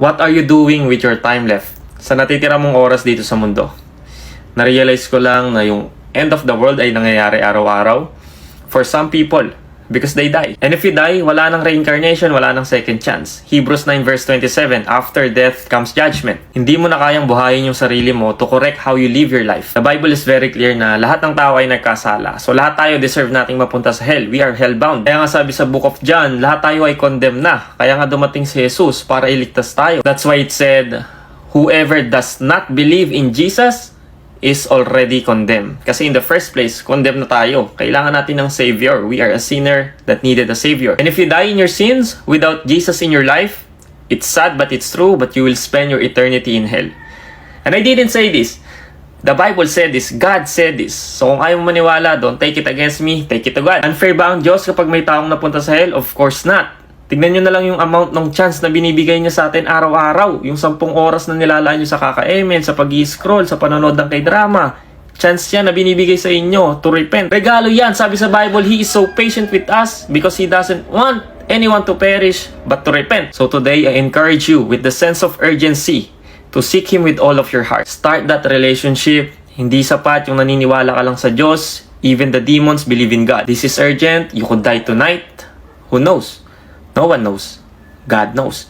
What are you doing with your time left? Sa natitira mong oras dito sa mundo? Na-realize ko lang na yung end of the world ay nangyayari araw-araw. For some people, because they die. And if you die, wala nang reincarnation, wala nang second chance. Hebrews 9 verse 27, after death comes judgment. Hindi mo na kayang buhayin yung sarili mo to correct how you live your life. The Bible is very clear na lahat ng tao ay nagkasala. So lahat tayo deserve nating mapunta sa hell. We are hellbound. Kaya nga sabi sa Book of John, lahat tayo ay condemned na. Kaya nga dumating si Jesus para iligtas tayo. That's why it said, whoever does not believe in Jesus is already condemned. Kasi in the first place, condemned na tayo. Kailangan natin ng Savior. We are a sinner that needed a Savior. And if you die in your sins without Jesus in your life, it's sad but it's true, but you will spend your eternity in hell. And I didn't say this. The Bible said this. God said this. So kung ayaw mo maniwala, don't take it against me. Take it to God. Unfair ba ang Diyos kapag may taong napunta sa hell? Of course not. Tignan nyo na lang yung amount ng chance na binibigay niya sa atin araw-araw. Yung 10 oras na nilalaan nyo sa kaka-email, sa pag-i-scroll, sa panonood ng k-drama. Chance yan na binibigay sa inyo to repent. Regalo yan. Sabi sa Bible, He is so patient with us because He doesn't want anyone to perish but to repent. So today, I encourage you with the sense of urgency to seek Him with all of your heart. Start that relationship. Hindi sapat yung naniniwala ka lang sa Diyos. Even the demons believe in God. This is urgent. You could die tonight. Who knows? No one knows. God knows.